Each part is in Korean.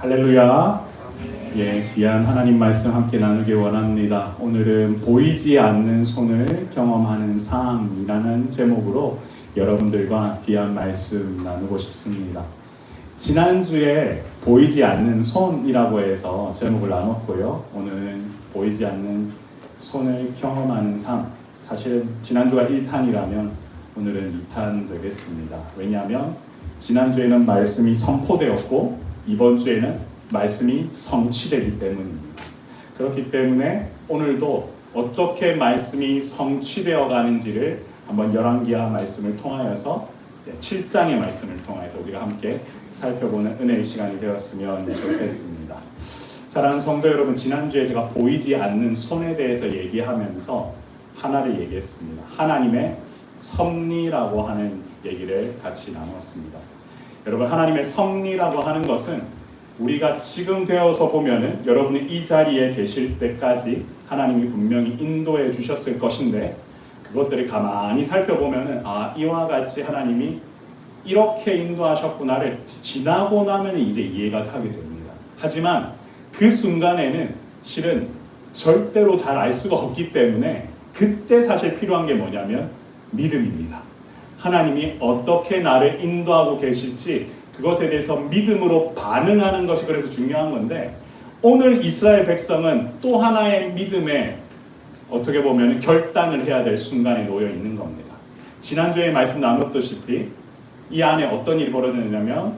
할렐루야. 예, 귀한 하나님 말씀 함께 나누기 원합니다. 오늘은 보이지 않는 손을 경험하는 삶이라는 제목으로 여러분들과 귀한 말씀 나누고 싶습니다. 지난주에 보이지 않는 손이라고 해서 제목을 나눴고요. 오늘은 보이지 않는 손을 경험하는 삶. 사실은 지난주가 1탄이라면 오늘은 2탄 되겠습니다. 왜냐하면 지난주에는 말씀이 선포되었고 이번 주에는 말씀이 성취되기 때문입니다. 그렇기 때문에 오늘도 어떻게 말씀이 성취되어 가는지를 한번 열왕기하 말씀을 통하여서 7장의 말씀을 통해서 우리가 함께 살펴보는 은혜의 시간이 되었으면 좋겠습니다. 사랑하는 성도 여러분, 지난주에 제가 보이지 않는 손에 대해서 얘기하면서 하나를 얘기했습니다. 하나님의 섭리라고 하는 얘기를 같이 나눴습니다. 여러분, 하나님의 섭리라고 하는 것은 우리가 지금 되어서 보면은 여러분이 이 자리에 계실 때까지 하나님이 분명히 인도해 주셨을 것인데 그것들을 가만히 살펴보면은 이와 같이 하나님이 이렇게 인도하셨구나를 지나고 나면 이제 이해가 하게 됩니다. 하지만 그 순간에는 실은 절대로 잘 알 수가 없기 때문에 그때 사실 필요한 게 뭐냐면 믿음입니다. 하나님이 어떻게 나를 인도하고 계실지 그것에 대해서 믿음으로 반응하는 것이 그래서 중요한 건데, 오늘 이스라엘 백성은 또 하나의 믿음에 어떻게 보면 결단을 해야 될 순간에 놓여 있는 겁니다. 지난주에 말씀 나눴다시피 이 안에 어떤 일이 벌어졌냐면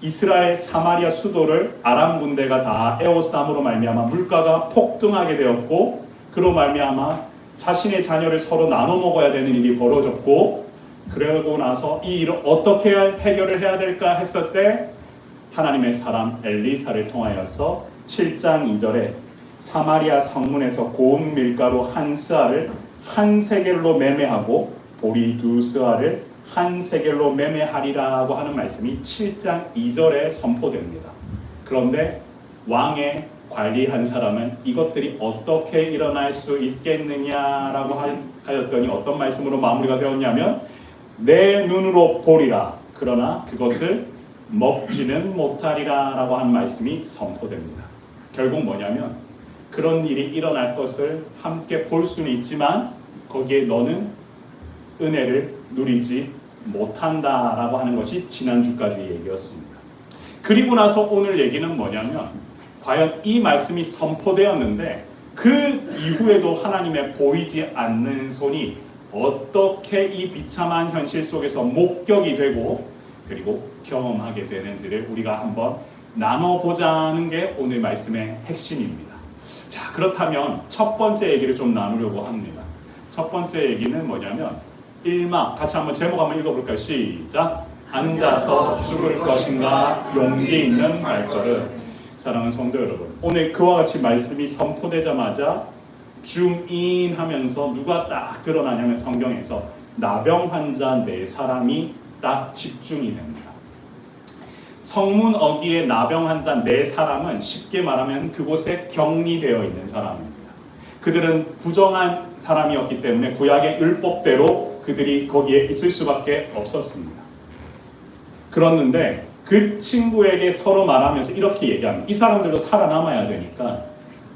이스라엘 사마리아 수도를 아람 군대가 다 에워싸므로 말미암아 물가가 폭등하게 되었고, 그로 말미암아 자신의 자녀를 서로 나눠 먹어야 되는 일이 벌어졌고, 그러고 나서 이 일을 어떻게 해결을 해야 될까 했을 때 하나님의 사람 엘리사를 통하여서 7장 2절에 사마리아 성문에서 고운 밀가루 한 스아를 한 세겔로 매매하고 보리 두 스아를 한 세겔로 매매하리라고 하는 말씀이 7장 2절에 선포됩니다. 그런데 왕의 관리한 사람은 이것들이 어떻게 일어날 수 있겠느냐라고 하였더니 어떤 말씀으로 마무리가 되었냐면 내 눈으로 보리라 그러나 그것을 먹지는 못하리라 라고 하는 말씀이 선포됩니다. 결국 뭐냐면 그런 일이 일어날 것을 함께 볼 수는 있지만 거기에 너는 은혜를 누리지 못한다 라고 하는 것이 지난주까지 얘기였습니다. 그리고 나서 오늘 얘기는 뭐냐면 과연 이 말씀이 선포되었는데 그 이후에도 하나님의 보이지 않는 손이 어떻게 이 비참한 현실 속에서 목격이 되고 그리고 경험하게 되는지를 우리가 한번 나눠보자는 게 오늘 말씀의 핵심입니다. 자, 그렇다면 첫 번째 얘기를 좀 나누려고 합니다. 첫 번째 얘기는 뭐냐면 1막 같이 한번 제목 한번 읽어볼까요? 시작! 앉아서 죽을 것인가 용기 있는 발걸음. 사랑하는 성도 여러분, 오늘 그와 같이 말씀이 선포되자마자 줌인 하면서 누가 딱 드러나냐면 성경에서 나병 환자 4사람이 딱 집중이 됩니다. 성문 어귀에 나병 환자 4사람은 쉽게 말하면 그곳에 격리되어 있는 사람입니다. 그들은 부정한 사람이었기 때문에 구약의 율법대로 그들이 거기에 있을 수밖에 없었습니다. 그랬는데 그 친구에게 서로 말하면서 이렇게 얘기합니다. 이 사람들도 살아남아야 되니까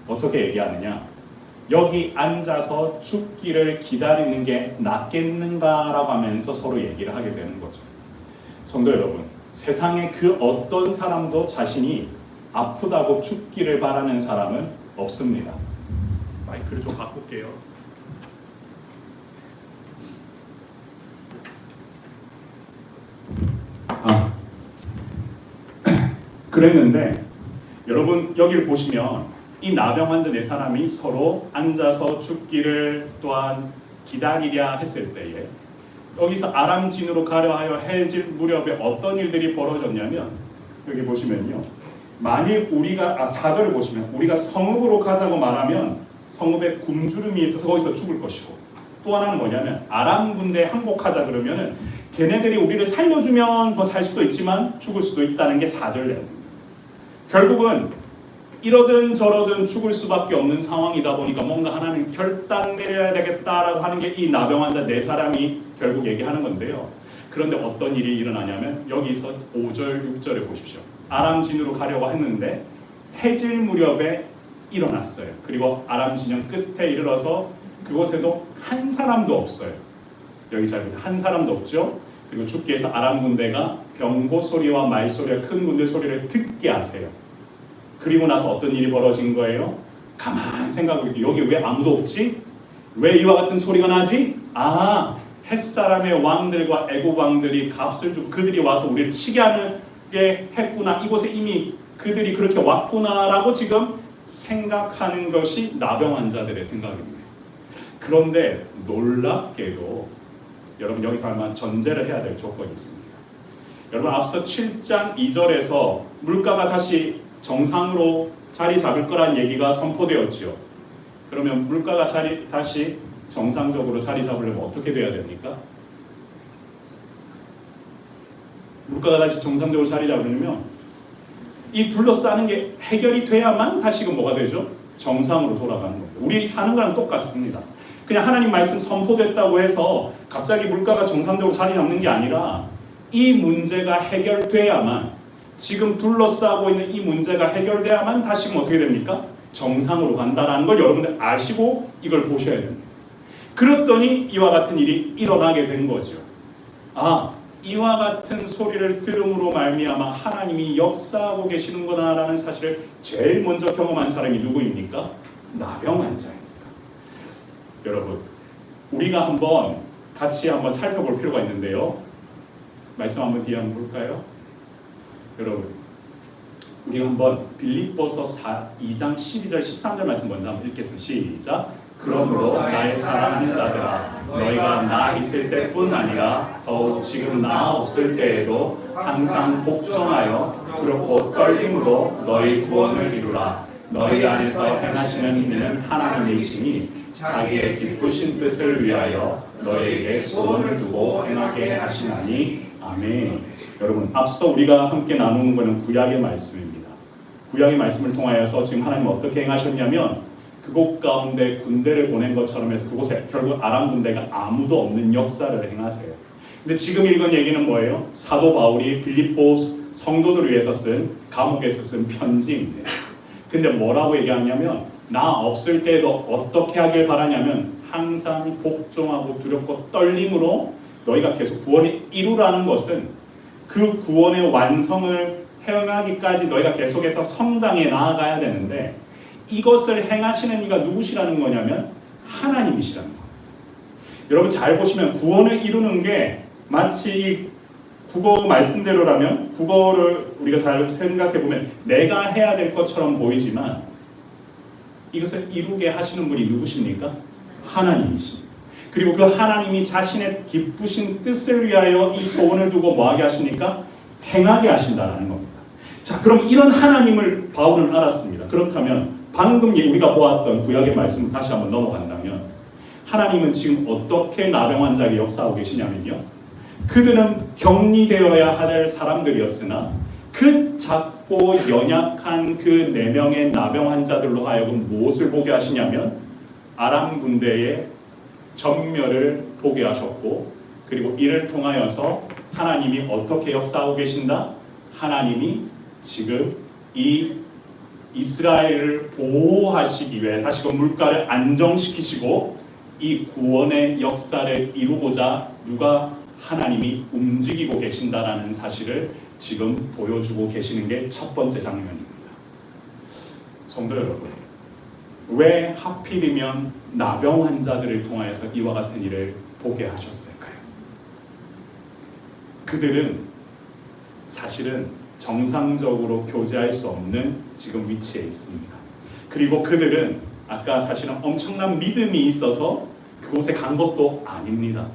어떻게 얘기하느냐, 여기 앉아서 죽기를 기다리는 게 낫겠는가라고 하면서 서로 얘기를 하게 되는 거죠. 성도 여러분, 세상에 그 어떤 사람도 자신이 아프다고 죽기를 바라는 사람은 없습니다. 마이크를 좀 바꿀게요. 그랬는데 여러분 여기를 보시면 이 나병 환자 4사람이 서로 앉아서 죽기를 또한 기다리랴 했을 때에 여기서 아람 진으로 가려 하여 해질 무렵에 어떤 일들이 벌어졌냐면 여기 보시면요, 만일 우리가 4절을 보시면 우리가 성읍으로 가자고 말하면 성읍에 굶주림이 있어서 거기서 죽을 것이고, 또 하나는 뭐냐면 아람 군대에 항복하자 그러면은 걔네들이 우리를 살려주면 뭐 살 수도 있지만 죽을 수도 있다는 게 4절 내용입니다. 결국은 이러든 저러든 죽을 수밖에 없는 상황이다 보니까 뭔가 하나님 결단 내려야 되겠다라고 하는 게 이 나병 환자 4사람이 결국 얘기하는 건데요. 그런데 어떤 일이 일어나냐면 여기서 5절, 6절에 보십시오. 아람 진으로 가려고 했는데 해질 무렵에 일어났어요. 그리고 아람 진영 끝에 이르러서 그곳에도 한 사람도 없어요. 여기 잘 보세요. 한 사람도 없죠. 그리고 주께서 아람 군대가 병고 소리와 말 소리와 큰 군대 소리를 듣게 하세요. 그리고 나서 어떤 일이 벌어진 거예요? 가만 생각해보니까 여기 왜 아무도 없지? 왜 이와 같은 소리가 나지? 아, 햇사람의 왕들과 애국 왕들이 값을 주고 그들이 와서 우리를 치게 하게 했구나. 이곳에 이미 그들이 그렇게 왔구나라고 지금 생각하는 것이 나병 환자들의 생각입니다. 그런데 놀랍게도 여러분 여기서 아마 전제를 해야 될 조건이 있습니다. 여러분 앞서 7장 2절에서 물가가 다시 정상으로 자리 잡을 거란 얘기가 선포되었지요. 그러면 물가가 다시 정상적으로 자리 잡으려면 어떻게 돼야 됩니까? 물가가 다시 정상적으로 자리 잡으려면 이 둘러싸는 게 해결이 돼야만 다시금 뭐가 되죠? 정상으로 돌아가는 겁니다. 우리 사는 거랑 똑같습니다. 그냥 하나님 말씀 선포됐다고 해서 갑자기 물가가 정상적으로 자리 잡는 게 아니라 이 문제가 해결돼야만, 지금 둘러싸고 있는 이 문제가 해결돼야만 다시금 어떻게 됩니까? 정상으로 간다라는 걸 여러분들 아시고 이걸 보셔야 됩니다. 그랬더니 이와 같은 일이 일어나게 된 거죠. 아, 이와 같은 소리를 들음으로 말미암아 하나님이 역사하고 계시는구나라는 사실을 제일 먼저 경험한 사람이 누구입니까? 나병 환자입니다. 여러분, 우리가 같이 한번 살펴볼 필요가 있는데요. 말씀 한번 뒤에 한번 볼까요? 여러분, 우리가 한번 빌립보서 2장 12절 13절 말씀 먼저 한번 읽겠습니다. 시작. 그러므로 나의 사랑하는 자들아, 너희가 나 있을 때뿐 아니라 더욱 지금 나 없을 때에도 항상 복종하여 두렵고 떨림으로 너희 구원을 이루라. 너희 안에서 행하시는 이는 하나님이시니 자기의 기쁘신 뜻을 위하여 너희에게 소원을 두고 행하게 하시나니. 아멘. 여러분, 앞서 우리가 함께 나누는 것은 구약의 말씀입니다. 구약의 말씀을 통하여서 지금 하나님은 어떻게 행하셨냐면 그곳 가운데 군대를 보낸 것처럼 해서 그곳에 결국 아람 군대가 아무도 없는 역사를 행하세요. 근데 지금 읽은 얘기는 뭐예요? 사도 바울이 빌립보 성도들을 위해서 감옥에서 쓴 편지입니다. 근데 뭐라고 얘기하냐면 나 없을 때도 어떻게 하길 바라냐면 항상 복종하고 두렵고 떨림으로 너희가 계속 구원을 이루라는 것은 그 구원의 완성을 행하기까지 너희가 계속해서 성장해 나아가야 되는데 이것을 행하시는 이가 누구시라는 거냐면 하나님이시라는 거예요. 여러분 잘 보시면 구원을 이루는 게 마치 국어 말씀대로라면 국어를 우리가 잘 생각해 보면 내가 해야 될 것처럼 보이지만 이것을 이루게 하시는 분이 누구십니까? 하나님이십니다. 그리고 그 하나님이 자신의 기쁘신 뜻을 위하여 이 소원을 두고 뭐하게 하십니까? 행하게 하신다는 겁니다. 자, 그럼 이런 하나님을 바울은 알았습니다. 그렇다면 방금 우리가 보았던 구약의 말씀 다시 한번 넘어간다면 하나님은 지금 어떻게 나병 환자에게 역사하고 계시냐면요. 그들은 격리되어야 할 사람들이었으나 그 작고 연약한 그 4명의 나병 환자들로 하여금 무엇을 보게 하시냐면 아람 군대의 전멸을 보게 하셨고 그리고 이를 통하여서 하나님이 어떻게 역사하고 계신다? 하나님이 지금 이 이스라엘을 보호하시기 위해 다시금 물가를 안정시키시고 이 구원의 역사를 이루고자 하나님이 움직이고 계신다라는 사실을 지금 보여주고 계시는 게 첫 번째 장면입니다. 성도 여러분, 왜 하필이면 나병 환자들을 통하여서 이와 같은 일을 보게 하셨을까요? 그들은 사실은 정상적으로 교제할 수 없는 지금 위치에 있습니다. 그리고 그들은 아까 사실은 엄청난 믿음이 있어서 그곳에 간 것도 아닙니다.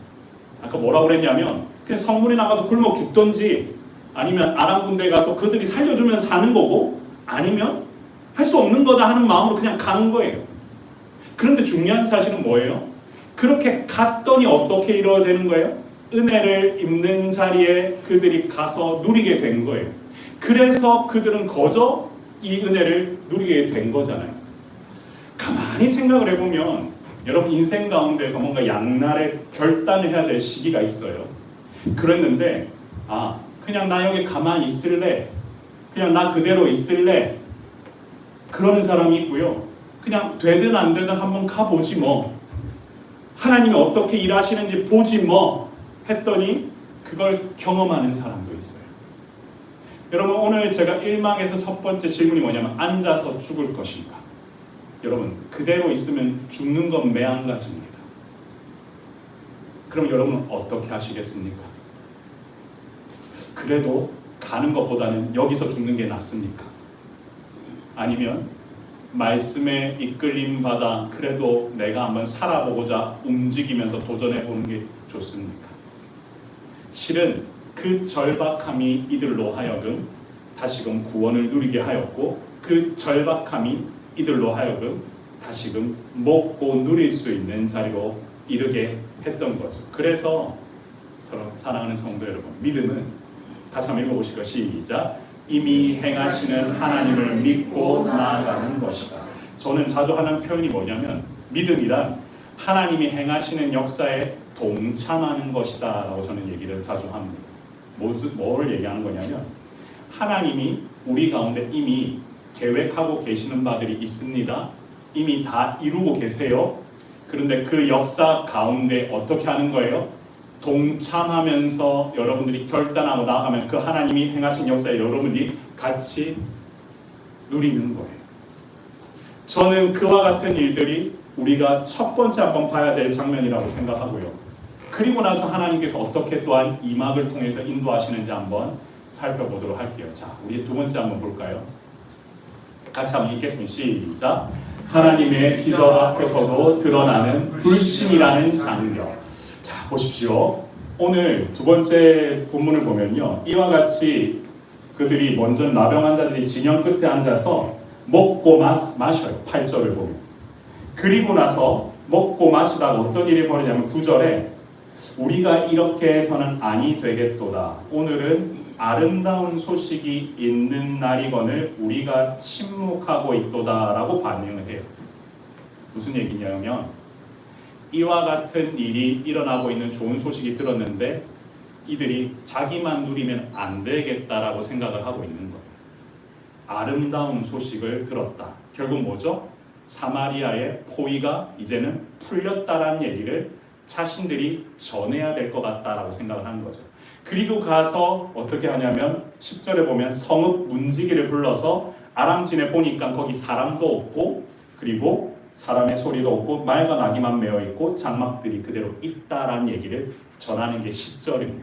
아까 뭐라고 그랬냐면 그냥 성문에 나가도 굶어 죽던지 아니면 아람 군대에 가서 그들이 살려주면 사는 거고 아니면 할 수 없는 거다 하는 마음으로 그냥 간 거예요. 그런데 중요한 사실은 뭐예요? 그렇게 갔더니 어떻게 이루어야 되는 거예요? 은혜를 입는 자리에 그들이 가서 누리게 된 거예요. 그래서 그들은 거저 이 은혜를 누리게 된 거잖아요. 가만히 생각을 해보면 여러분 인생 가운데서 뭔가 양날의 결단을 해야 될 시기가 있어요. 그랬는데 그냥 나 여기 가만히 있을래. 그냥 나 그대로 있을래. 그러는 사람이 있고요. 그냥 되든 안 되든 한번 가보지 뭐. 하나님이 어떻게 일하시는지 보지 뭐 했더니 그걸 경험하는 사람도 있어요. 여러분, 오늘 제가 1막에서 첫 번째 질문이 뭐냐면 앉아서 죽을 것인가? 여러분, 그대로 있으면 죽는 건 매한가지입니다. 그럼 여러분은 어떻게 하시겠습니까? 그래도 가는 것보다는 여기서 죽는 게 낫습니까? 아니면 말씀에 이끌림 받아 그래도 내가 한번 살아보고자 움직이면서 도전해보는 게 좋습니까? 실은 그 절박함이 이들로 하여금 다시금 구원을 누리게 하였고, 그 절박함이 이들로 하여금 다시금 먹고 누릴 수 있는 자리로 이르게 했던 거죠. 그래서 사랑하는 성도 여러분, 믿음은 같이 한번 읽어보실까요? 시작. 이미 행하시는 하나님을 믿고 나아가는 것이다. 저는 자주 하는 표현이 뭐냐면 믿음이란 하나님이 행하시는 역사에 동참하는 것이다 라고 저는 얘기를 자주 합니다. 뭘 얘기하는 거냐면 하나님이 우리 가운데 이미 계획하고 계시는 바들이 있습니다. 이미 다 이루고 계세요. 그런데 그 역사 가운데 어떻게 하는 거예요? 동참하면서 여러분들이 결단하고 나아가면 그 하나님이 행하신 역사에 여러분들이 같이 누리는 거예요. 저는 그와 같은 일들이 우리가 첫 번째 한번 봐야 될 장면이라고 생각하고요. 그리고 나서 하나님께서 어떻게 또한 이 막을 통해서 인도하시는지 한번 살펴보도록 할게요. 자, 우리 두 번째 한번 볼까요? 같이 한번 읽겠습니다. 시작. 하나님의 기적 앞에서도 드러나는 불신이라는 장면. 자, 보십시오. 오늘 두 번째 본문을 보면요, 이와 같이 그들이 먼저 나병 환자들이 진영 끝에 앉아서 먹고 마셔요. 8절을 보면. 그리고 나서 먹고 마시다가 어떤 일이 벌어지냐면 9절에 우리가 이렇게 해서는 아니 되겠도다. 오늘은 아름다운 소식이 있는 날이거늘 우리가 침묵하고 있도다 라고 반응을 해요. 무슨 얘기냐면 이와 같은 일이 일어나고 있는 좋은 소식이 들었는데 이들이 자기만 누리면 안 되겠다라고 생각을 하고 있는 거예요. 아름다운 소식을 들었다. 결국 뭐죠? 사마리아의 포위가 이제는 풀렸다라는 얘기를 자신들이 전해야 될 것 같다라고 생각을 하는 거죠. 그리고 가서 어떻게 하냐면 10절에 보면 성읍 문지기를 불러서 아람진에 보니까 거기 사람도 없고 그리고 사람의 소리도 없고 말과 나귀만 메어 있고 장막들이 그대로 있다라는 얘기를 전하는 게 10절입니다.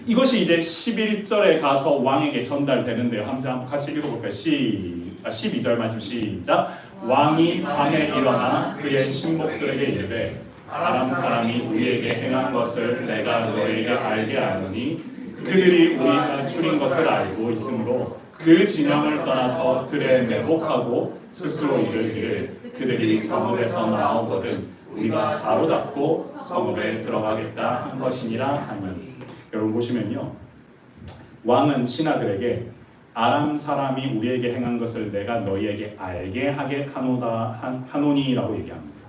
이것이 이제 11절에 가서 왕에게 전달되는데요. 한번 같이 읽어볼까요? 12절 말씀 시작. 왕이 밤에 일어나 그의 신복들에게 이르되 아람 사람이 우리에게 행한 것을 내가 너에게 알게 하노니 그들이 우리가 줄인 것을 알고 있으므로 그 진영을 떠나서 들에 매복하고 스스로 이르기를 그들이 성읍에서 나오거든 우리가 사로잡고 성읍에 들어가겠다 한 것이니라 하니. 여러분 보시면요, 왕은 신하들에게 아람 사람이 우리에게 행한 것을 내가 너희에게 알게 하게 하노니라고 얘기합니다.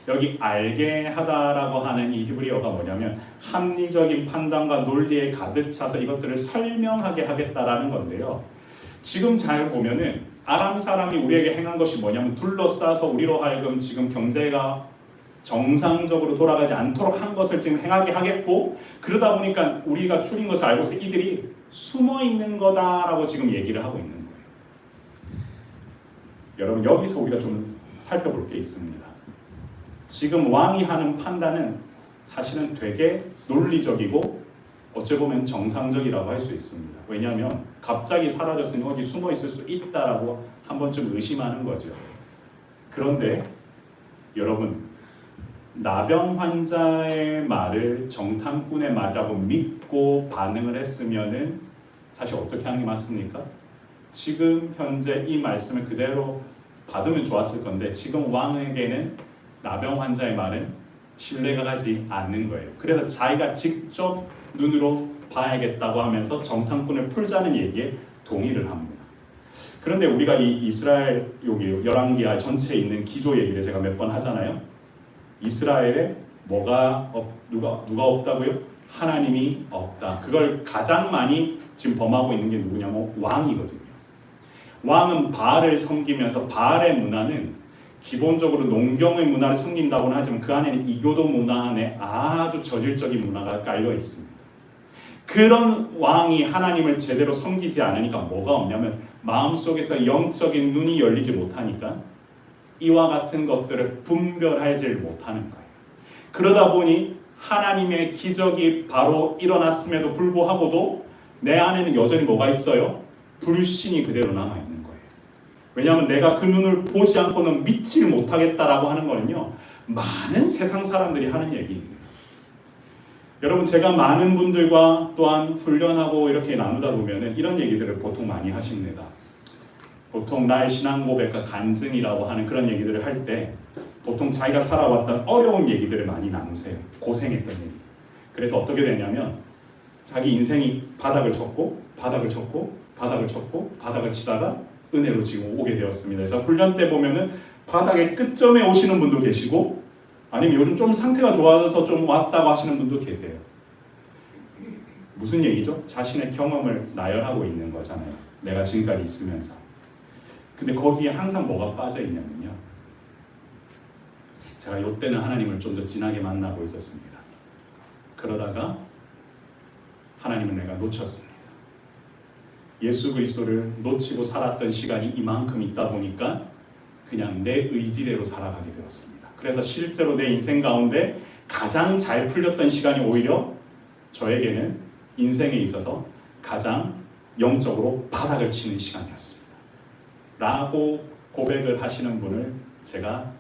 여기 알게 하다라고 하는 이 히브리어가 뭐냐면 합리적인 판단과 논리에 가득 차서 이것들을 설명하게 하겠다라는 건데요. 지금 잘 보면은 아람 사람이 우리에게 행한 것이 뭐냐면 둘러싸서 우리로 하여금 지금 경제가 정상적으로 돌아가지 않도록 한 것을 지금 행하게 하겠고, 그러다 보니까 우리가 줄인 것을 알고 있어 이들이 숨어 있는 거다라고 지금 얘기를 하고 있는 거예요. 여러분 여기서 우리가 좀 살펴볼 게 있습니다. 지금 왕이 하는 판단은 사실은 되게 논리적이고 어찌 보면 정상적이라고 할 수 있습니다. 왜냐하면 갑자기 사라졌으니 어디 숨어 있을 수 있다라고 한 번쯤 의심하는 거죠. 그런데 여러분, 나병 환자의 말을 정탐꾼의 말이라고 믿고 반응을 했으면은 사실 어떻게 하는 게 맞습니까? 지금 현재 이 말씀을 그대로 받으면 좋았을 건데 지금 왕에게는 나병 환자의 말은 신뢰가 가지 않는 거예요. 그래서 자기가 직접 눈으로 봐야겠다고 하면서 정탐꾼을 풀자는 얘기에 동의를 합니다. 그런데 우리가 이 이스라엘 여기 열왕기하 전체에 있는 기조 얘기를 제가 몇 번 하잖아요. 이스라엘에 누가 없다고요? 하나님이 없다. 그걸 가장 많이 지금 범하고 있는 게 누구냐면 왕이거든요. 왕은 바알을 섬기면서 바알의 문화는 기본적으로 농경의 문화를 섬긴다고는 하지만 그 안에는 이교도 문화 안에 아주 저질적인 문화가 깔려 있습니다. 그런 왕이 하나님을 제대로 섬기지 않으니까 뭐가 없냐면 마음속에서 영적인 눈이 열리지 못하니까 이와 같은 것들을 분별하지 못하는 거예요. 그러다 보니 하나님의 기적이 바로 일어났음에도 불구하고도 내 안에는 여전히 뭐가 있어요? 불신이 그대로 남아있는 거예요. 왜냐하면 내가 그 눈을 보지 않고는 믿지를 못하겠다라고 하는 거는요, 많은 세상 사람들이 하는 얘기입니다. 여러분, 제가 많은 분들과 또한 훈련하고 이렇게 나누다 보면 이런 얘기들을 보통 많이 하십니다. 보통 나의 신앙 고백과 간증이라고 하는 그런 얘기들을 할 때 보통 자기가 살아왔던 어려운 얘기들을 많이 나누세요. 고생했던 얘기. 그래서 어떻게 되냐면 자기 인생이 바닥을 쳤고 바닥을 쳤고 바닥을 쳤고 바닥을 치다가 은혜로 지금 오게 되었습니다. 그래서 훈련 때 보면은 바닥의 끝점에 오시는 분도 계시고 아니면 요즘 좀 상태가 좋아져서 좀 왔다고 하시는 분도 계세요. 무슨 얘기죠? 자신의 경험을 나열하고 있는 거잖아요. 내가 지금까지 있으면서. 근데 거기에 항상 뭐가 빠져 있냐면요, 제가 이때는 하나님을 좀 더 진하게 만나고 있었습니다. 그러다가 하나님을 내가 놓쳤습니다. 예수 그리스도를 놓치고 살았던 시간이 이만큼 있다 보니까 그냥 내 의지대로 살아가게 되었습니다. 그래서 실제로 내 인생 가운데 가장 잘 풀렸던 시간이 오히려 저에게는 인생에 있어서 가장 영적으로 바닥을 치는 시간이었습니다. 라고 고백을 하시는 분을 제가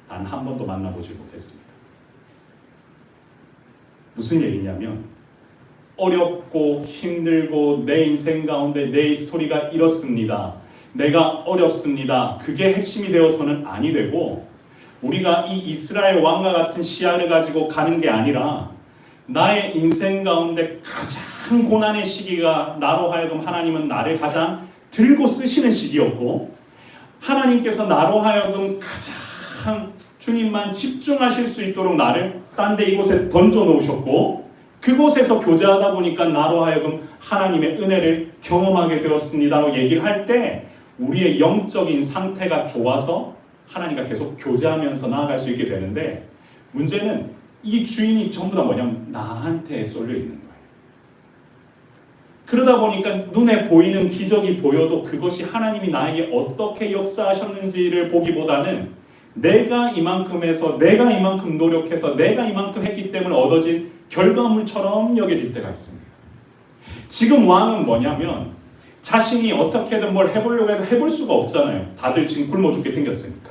단 한 번도 만나보지 못했습니다. 무슨 얘기냐면 어렵고 힘들고 내 인생 가운데 내 스토리가 이렇습니다. 내가 어렵습니다. 그게 핵심이 되어서는 아니 되고 우리가 이 이스라엘 왕과 같은 시야를 가지고 가는 게 아니라 나의 인생 가운데 가장 고난의 시기가 나로 하여금 하나님은 나를 가장 들고 쓰시는 시기였고 하나님께서 나로 하여금 가장 주님만 집중하실 수 있도록 나를 딴 데 이곳에 던져 놓으셨고 그곳에서 교제하다 보니까 나로 하여금 하나님의 은혜를 경험하게 되었습니다라고 얘기를 할 때 우리의 영적인 상태가 좋아서 하나님과 계속 교제하면서 나아갈 수 있게 되는데 문제는 이 주인이 전부 다 뭐냐면 나한테 쏠려 있는 거예요. 그러다 보니까 눈에 보이는 기적이 보여도 그것이 하나님이 나에게 어떻게 역사하셨는지를 보기보다는 내가 이만큼 해서 내가 이만큼 노력해서 내가 이만큼 했기 때문에 얻어진 결과물처럼 여겨질 때가 있습니다. 지금 왕은 뭐냐면 자신이 어떻게든 뭘 해보려고 해도 해볼 수가 없잖아요. 다들 지금 굶어 죽게 생겼으니까.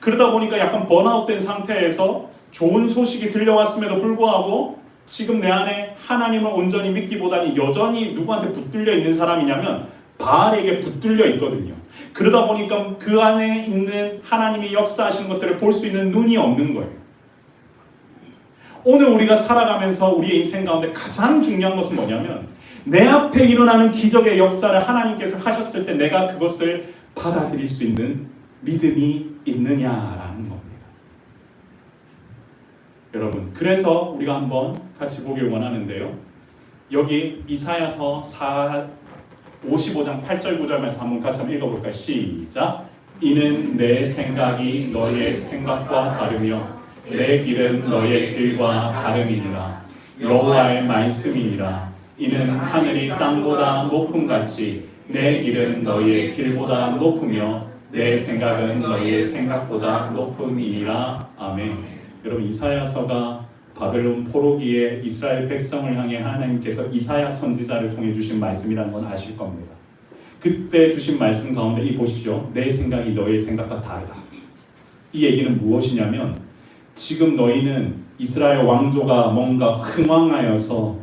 그러다 보니까 약간 번아웃된 상태에서 좋은 소식이 들려왔음에도 불구하고 지금 내 안에 하나님을 온전히 믿기보다는 여전히 누구한테 붙들려 있는 사람이냐면 바알에게 붙들려 있거든요. 그러다 보니까 그 안에 있는 하나님이 역사하시는 것들을 볼 수 있는 눈이 없는 거예요. 오늘 우리가 살아가면서 우리의 인생 가운데 가장 중요한 것은 뭐냐면 내 앞에 일어나는 기적의 역사를 하나님께서 하셨을 때 내가 그것을 받아들일 수 있는 믿음이 있느냐라는 겁니다. 여러분, 그래서 우리가 한번 같이 보길 원하는데요. 여기 이사야서 55장 8절 9절 말씀 한번 같이 한번 읽어볼까요? 시작! 이는 내 생각이 너희의 생각과 다르며 내 길은 너희의 길과 다름이니라. 여호와의 말씀이니라. 이는 하늘이 땅보다 높음같이 내 길은 너희의 길보다 높으며 내 생각은 너희의 생각보다 높음이니라. 아멘. 여러분, 이사야서가 바벨론 포로기에 이스라엘 백성을 향해 하나님께서 이사야 선지자를 통해 주신 말씀이라는 건 아실 겁니다. 그때 주신 말씀 가운데 이 보십시오. 내 생각이 너희의 생각과 다르다. 이 얘기는 무엇이냐면 지금 너희는 이스라엘 왕조가 뭔가 흥왕하여서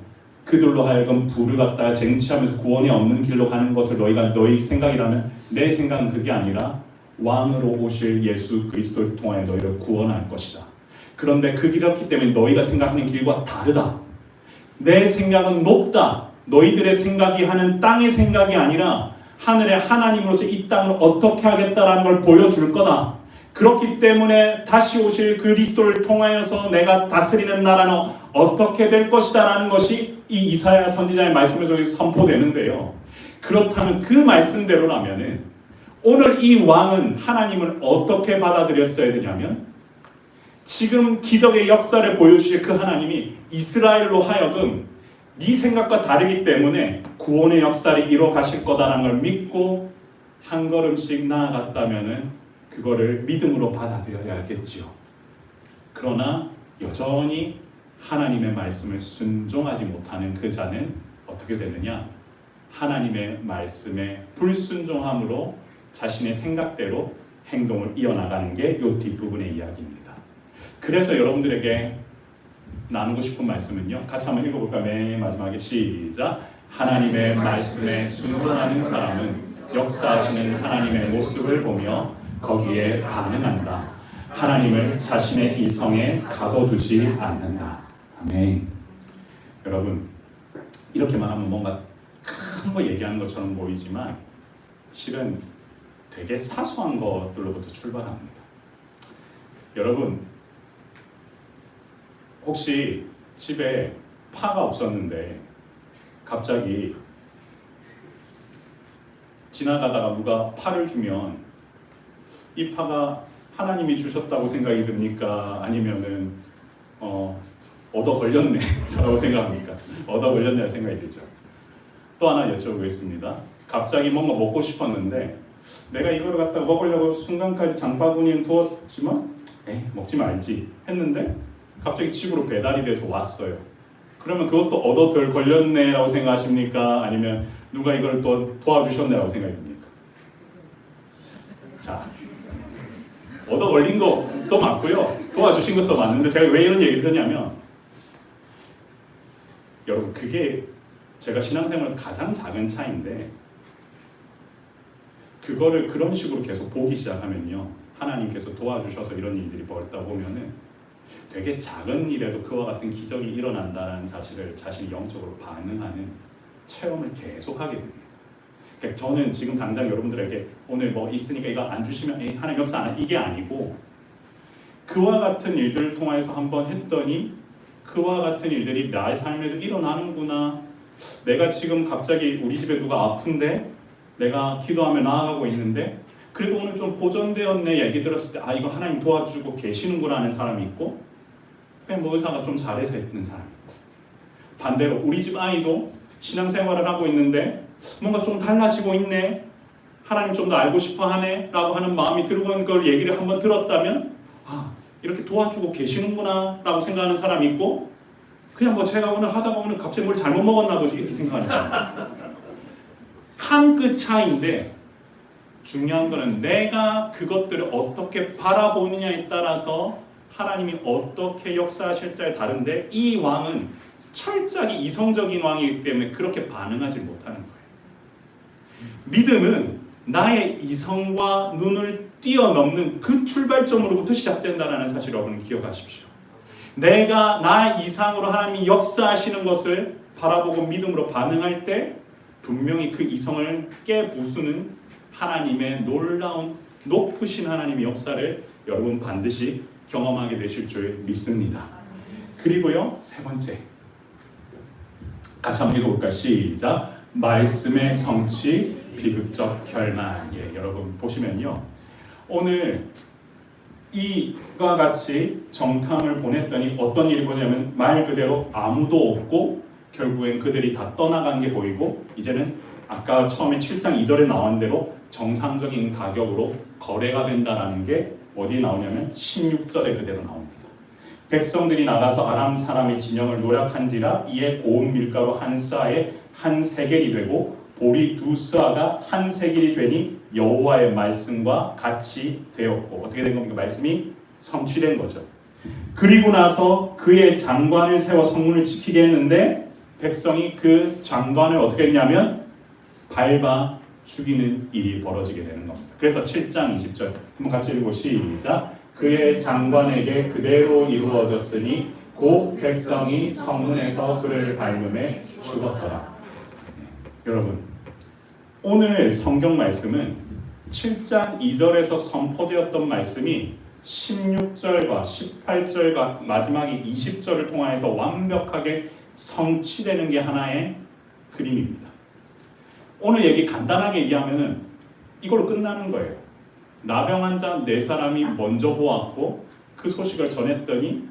그들로 하여금 부를 갖다가 쟁취하면서 구원이 없는 길로 가는 것을 너희가 너희 생각이라면 내 생각은 그게 아니라 왕으로 오실 예수 그리스도를 통하여 너희를 구원할 것이다. 그런데 그렇기 때문에 너희가 생각하는 길과 다르다. 내 생각은 높다. 너희들의 생각이 하는 땅의 생각이 아니라 하늘의 하나님으로서 이 땅을 어떻게 하겠다라는 걸 보여줄 거다. 그렇기 때문에 다시 오실 그리스도를 통하여서 내가 다스리는 나라는 어떻게 될 것이다 라는 것이 이 이사야 선지자의 말씀에 선포되는데요. 그렇다면 그 말씀대로라면은 오늘 이 왕은 하나님을 어떻게 받아들였어야 되냐면 지금 기적의 역사를 보여주실 그 하나님이 이스라엘로 하여금 네 생각과 다르기 때문에 구원의 역사를 이뤄 가실 거다라는 걸 믿고 한 걸음씩 나아갔다면은 그거를 믿음으로 받아들여야겠지요. 그러나 여전히 하나님의 말씀을 순종하지 못하는 그 자는 어떻게 되느냐? 하나님의 말씀에 불순종함으로 자신의 생각대로 행동을 이어나가는 게 이 뒷부분의 이야기입니다. 그래서 여러분들에게 나누고 싶은 말씀은요. 같이 한번 읽어볼까요? 맨 마지막에 시작. 하나님의 말씀에 순종하는 사람은 역사하시는 하나님의 모습을 보며 거기에 반응한다. 하나님을 자신의 이성에 가둬두지 않는다. 아멘. 여러분, 이렇게만 하면 뭔가 큰 거 얘기하는 것처럼 보이지만 실은 되게 사소한 것들로부터 출발합니다. 여러분, 혹시 집에 파가 없었는데 갑자기 지나가다가 누가 파를 주면 이 파가 하나님이 주셨다고 생각이 듭니까? 아니면은 얻어 걸렸네 라고 생각합니까? 얻어 걸렸네 생각이 들죠. 또 하나 여쭤보겠습니다. 갑자기 뭔가 먹고 싶었는데 내가 이걸 갖다가 먹으려고 순간까지 장바구니에 두었지만 먹지 말지 했는데 갑자기 집으로 배달이 돼서 왔어요. 그러면 그것도 얻어 덜 걸렸네 라고 생각하십니까? 아니면 누가 이걸 또 도와주셨네 라고 생각이 듭니까? 자, 얻어 걸린 것도 맞고요. 도와주신 것도 맞는데 제가 왜 이런 얘기를 하냐면 여러분, 그게 제가 신앙생활에서 가장 작은 차이인데 그거를 그런 식으로 계속 보기 시작하면요. 하나님께서 도와주셔서 이런 일들이 벌다 보면은 되게 작은 일에도 그와 같은 기적이 일어난다는 사실을 자신이 영적으로 반응하는 체험을 계속하게 됩니다. 그러니까 저는 지금 당장 여러분들에게 오늘 뭐 있으니까 이거 안 주시면 하나님 역사 안 해, 이게 아니고 그와 같은 일들을 통해서 한번 했더니 그와 같은 일들이 나의 삶에도 일어나는구나. 내가 지금 갑자기 우리 집에 누가 아픈데 내가 기도하며 나아가고 있는데 그래도 오늘 좀 호전되었네 얘기 들었을 때 이거 하나님 도와주고 계시는구나 하는 사람이 있고 그냥 뭐 의사가 좀 잘해서 있는 사람이 있고 반대로 우리 집 아이도 신앙생활을 하고 있는데 뭔가 좀 달라지고 있네, 하나님 좀 더 알고 싶어 하네 라고 하는 마음이 들고 그걸 얘기를 한번 들었다면 이렇게 도와주고 계시는구나 라고 생각하는 사람이 있고 그냥 뭐 제가 오늘 하다 보면 갑자기 뭘 잘못 먹었나 보지 이렇게 생각하는 사람. 한 끗 차이인데 중요한 거는 내가 그것들을 어떻게 바라보느냐에 따라서 하나님이 어떻게 역사하실지에 다른데 이 왕은 철저하게 이성적인 왕이기 때문에 그렇게 반응하지 못하는 거예요. 믿음은 나의 이성과 눈을 뛰어넘는 그 출발점으로부터 시작된다는 사실을 여러분 기억하십시오. 내가 나의 이상으로 하나님이 역사하시는 것을 바라보고 믿음으로 반응할 때 분명히 그 이성을 깨부수는 하나님의 놀라운 높으신 하나님의 역사를 여러분 반드시 경험하게 되실 줄 믿습니다. 그리고요, 세 번째 같이 한번 읽어볼까요? 시작. 말씀의 성취, 비극적 혈만. 여러분 보시면요, 오늘 이와 같이 정탐을 보냈더니 어떤 일이 보냐면 말 그대로 아무도 없고 결국엔 그들이 다 떠나간 게 보이고 이제는 아까 처음에 7장 2절에 나온 대로 정상적인 가격으로 거래가 된다는 게 어디에 나오냐면 16절에 그대로 나옵니다. 백성들이 나가서 아람 사람의 진영을 노략한지라 이에 고운 밀가루 한 싸에 한 세겔이 되고 보리 두 싸가 한 세겔이 되니 여호와의 말씀과 같이 되었고 어떻게 된 겁니까? 말씀이 성취된 거죠. 그리고 나서 그의 장관을 세워 성문을 지키게 했는데 백성이 그 장관을 어떻게 했냐면 밟아 죽이는 일이 벌어지게 되는 겁니다. 그래서 7장 20절 한번 같이 읽고 시작. 그의 장관에게 그대로 이루어졌으니 곧 백성이 성문에서 그를 밟음에 죽었더라. 여러분, 오늘 성경 말씀은 7장 2절에서 선포되었던 말씀이 16절과 18절과 마지막에 20절을 통하여서 완벽하게 성취되는 게 하나의 그림입니다. 오늘 얘기 간단하게 얘기하면은 이걸로 끝나는 거예요. 나병 환자 4사람이 먼저 보았고 그 소식을 전했더니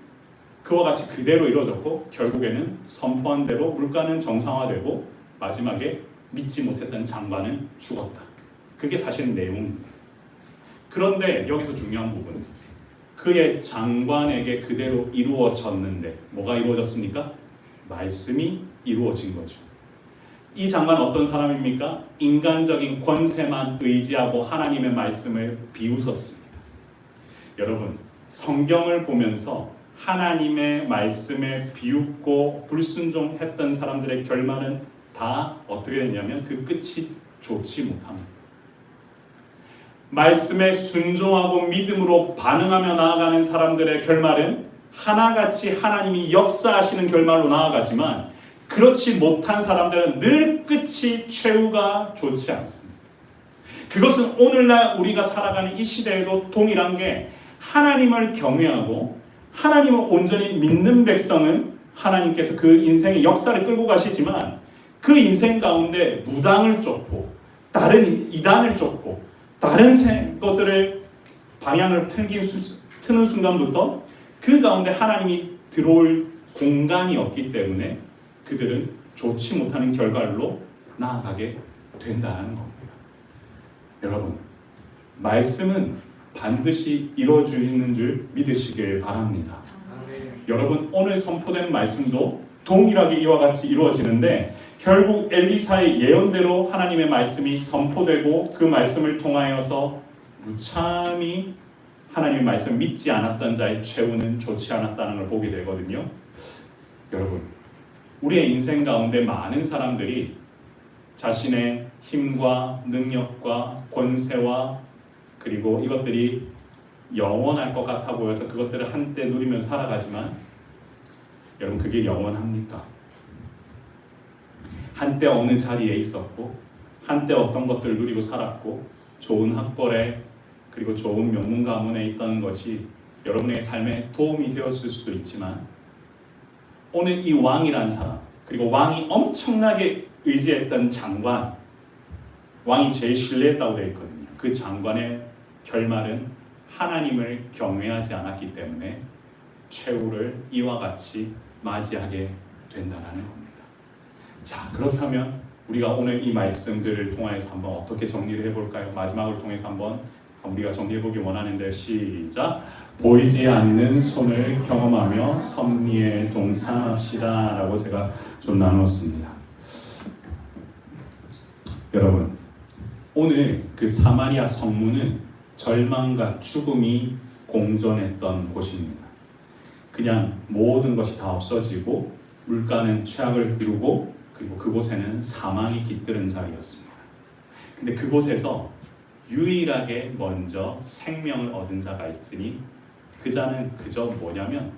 그와 같이 그대로 이루어졌고 결국에는 선포한 대로 물가는 정상화되고 마지막에 믿지 못했던 장관은 죽었다. 그게 사실 내용입니다. 그런데 여기서 중요한 부분은 그의 장관에게 그대로 이루어졌는데 뭐가 이루어졌습니까? 말씀이 이루어진 거죠. 이 장관은 어떤 사람입니까? 인간적인 권세만 의지하고 하나님의 말씀을 비웃었습니다. 여러분, 성경을 보면서 하나님의 말씀에 비웃고 불순종했던 사람들의 결말은 다 어떻게 됐냐면 그 끝이 좋지 못합니다. 말씀에 순종하고 믿음으로 반응하며 나아가는 사람들의 결말은 하나같이 하나님이 역사하시는 결말로 나아가지만 그렇지 못한 사람들은 늘 끝이 최후가 좋지 않습니다. 그것은 오늘날 우리가 살아가는 이 시대에도 동일한 게 하나님을 경외하고 하나님을 온전히 믿는 백성은 하나님께서 그 인생의 역사를 끌고 가시지만 그 인생 가운데 무당을 쫓고 다른 이단을 쫓고 다른 것들을 방향을 트는 순간부터 그 가운데 하나님이 들어올 공간이 없기 때문에 그들은 좋지 못하는 결과로 나아가게 된다는 겁니다. 여러분, 말씀은 반드시 이루어지는 줄 믿으시길 바랍니다. 여러분, 오늘 선포된 말씀도 동일하게 이와 같이 이루어지는데 결국 엘리사의 예언대로 하나님의 말씀이 선포되고 그 말씀을 통하여서 무참히 하나님의 말씀을 믿지 않았던 자의 최후는 좋지 않았다는 걸 보게 되거든요. 여러분, 우리의 인생 가운데 많은 사람들이 자신의 힘과 능력과 권세와 그리고 이것들이 영원할 것 같아 보여서 그것들을 한때 누리며 살아가지만 여러분, 그게 영원합니까? 한때 어느 자리에 있었고 한때 어떤 것들을 누리고 살았고 좋은 학벌에 그리고 좋은 명문 가문에 있던 것이 여러분의 삶에 도움이 되었을 수도 있지만 오늘 이 왕이란 사람 그리고 왕이 엄청나게 의지했던 장관, 왕이 제일 신뢰했다고 되어 있거든요. 그 장관의 결말은 하나님을 경외하지 않았기 때문에 최후를 이와 같이 맞이하게 된다는 겁니다. 자, 그렇다면 우리가 오늘 이 말씀들을 통해서 한번 어떻게 정리를 해볼까요? 마지막을 통해서 한번 우리가 정리해보기 원하는데 시작! 보이지 않는 손을 경험하며 섭리에 동참합시다 라고 제가 좀 나눴습니다. 여러분, 오늘 그 사마리아 성문은 절망과 죽음이 공존했던 곳입니다. 그냥 모든 것이 다 없어지고 물가는 최악을 이루고 그리고 그곳에는 사망이 깃드는 자리였습니다. 근데 그곳에서 유일하게 먼저 생명을 얻은 자가 있으니 그 자는 그저 뭐냐면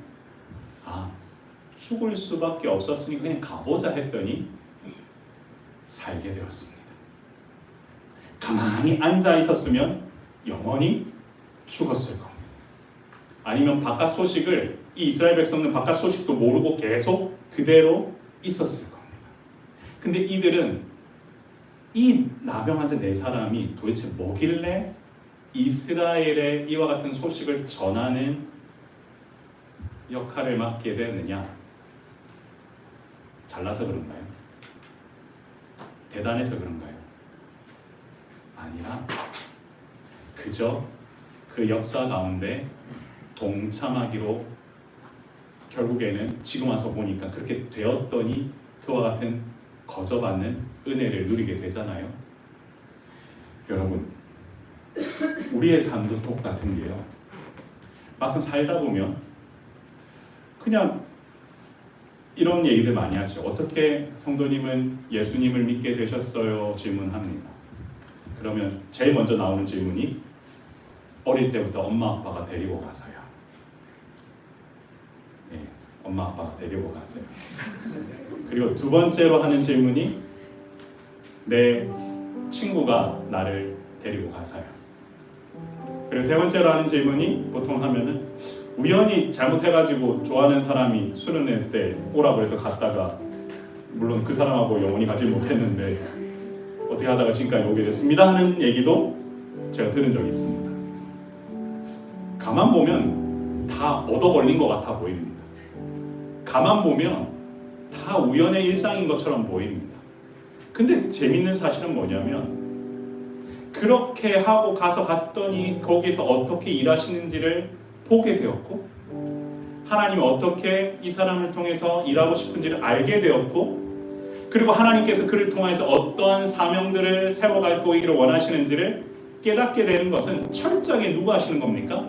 죽을 수밖에 없었으니 그냥 가보자 했더니 살게 되었습니다. 가만히 앉아 있었으면 영원히 죽었을 겁니다. 아니면 바깥 소식을 이 이스라엘 백성은 바깥 소식도 모르고 계속 그대로 있었을 겁니다. 근데 이들은 이 나병 환자 4사람이 도대체 뭐길래 이스라엘의 이와 같은 소식을 전하는 역할을 맡게 되느냐? 잘나서 그런가요? 대단해서 그런가요? 아니라 그저 그 역사 가운데 동참하기로 결국에는 지금 와서 보니까 그렇게 되었더니 그와 같은 거저받는 은혜를 누리게 되잖아요. 여러분, 우리의 삶도 똑같은 게요. 막상 살다 보면 그냥 이런 얘기들 많이 하죠. 어떻게 성도님은 예수님을 믿게 되셨어요? 질문합니다. 그러면 제일 먼저 나오는 질문이 어릴 때부터 엄마 아빠가 데리고 가서요. 네, 엄마 아빠가 데리고 가서요. 그리고 두 번째로 하는 질문이 내 친구가 나를 데리고 가서요. 그리고 세 번째로 하는 질문이 보통 하면은 우연히 잘못해가지고 좋아하는 사람이 수련회 때 오라고 해서 갔다가 물론 그 사람하고 영원히 가지 못했는데 어떻게 어떻게 하다가 지금까지 오게 됐습니다 하는 얘기도 제가 들은 적이 있습니다. 가만 보면 다 얻어 걸린 것 같아 보입니다. 가만 보면 다 우연의 일상인 것처럼 보입니다. 근데 재밌는 사실은 뭐냐면 그렇게 하고 갔더니 거기서 어떻게 일하시는지를 보게 되었고 하나님이 어떻게 이 사람을 통해서 일하고 싶은지를 알게 되었고 그리고 하나님께서 그를 통해서 어떠한 사명들을 세워가고 있기를 원하시는지를 깨닫게 되는 것은 철저하게 누가 하시는 겁니까?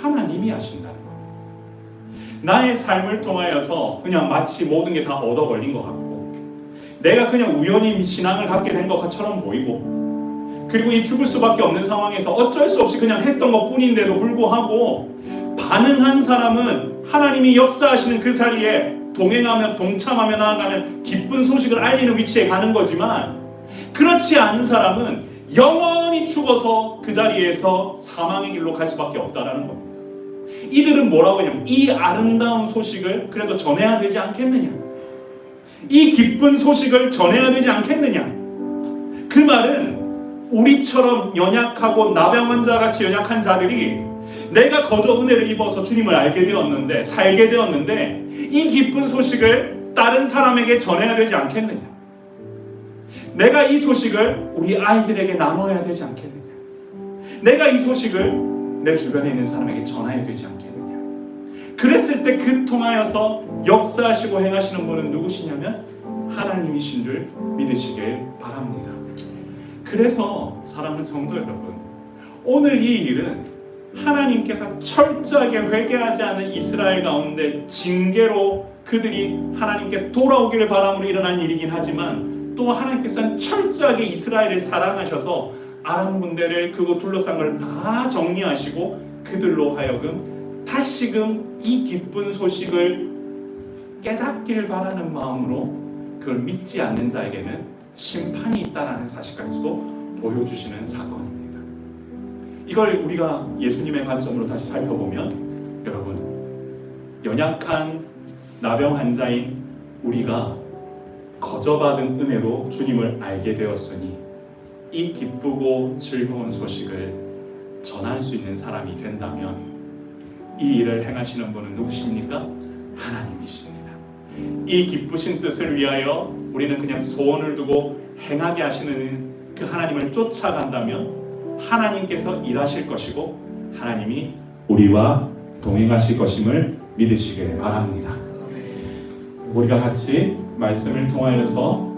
하나님이 하신다는 겁니다. 나의 삶을 통하여서 그냥 마치 모든 게 다 얻어 걸린 것 같고 내가 그냥 우연히 신앙을 갖게 된 것처럼 보이고 그리고 이 죽을 수밖에 없는 상황에서 어쩔 수 없이 그냥 했던 것뿐인데도 불구하고 반응한 사람은 하나님이 역사하시는 그 자리에 동행하며 동참하며 나아가는 기쁜 소식을 알리는 위치에 가는 거지만 그렇지 않은 사람은 영원히 죽어서 그 자리에서 사망의 길로 갈 수밖에 없다라는 겁니다. 이들은 뭐라고 하냐면 이 아름다운 소식을 그래도 전해야 되지 않겠느냐, 이 기쁜 소식을 전해야 되지 않겠느냐. 그 말은 우리처럼 연약하고 나병 환자같이 연약한 자들이 내가 거저 은혜를 입어서 주님을 알게 되었는데 살게 되었는데 이 기쁜 소식을 다른 사람에게 전해야 되지 않겠느냐, 내가 이 소식을 우리 아이들에게 나눠야 되지 않겠느냐, 내가 이 소식을 내 주변에 있는 사람에게 전해야 되지 않겠느냐. 그랬을 때 그 통하여서 역사하시고 행하시는 분은 누구시냐면 하나님이신 줄 믿으시길 바랍니다. 그래서 사랑하는 성도 여러분, 오늘 이 일은 하나님께서 철저하게 회개하지 않은 이스라엘 가운데 징계로 그들이 하나님께 돌아오기를 바람으로 일어난 일이긴 하지만 또 하나님께서는 철저하게 이스라엘을 사랑하셔서 아람 군대를 그곳 둘러싼 걸 다 정리하시고 그들로 하여금 다시금 이 기쁜 소식을 깨닫기를 바라는 마음으로 그걸 믿지 않는 자에게는 심판이 있다는 사실까지도 보여주시는 사건입니다. 이걸 우리가 예수님의 관점으로 다시 살펴보면 여러분, 연약한 나병 환자인 우리가 거저받은 은혜로 주님을 알게 되었으니 이 기쁘고 즐거운 소식을 전할 수 있는 사람이 된다면 이 일을 행하시는 분은 누구십니까? 하나님이십니다. 이 기쁘신 뜻을 위하여 우리는 그냥 소원을 두고 행하게 하시는 그 하나님을 쫓아간다면 하나님께서 일하실 것이고 하나님이 우리와 동행하실 것임을 믿으시길 바랍니다. 우리가 같이 말씀을 통하여서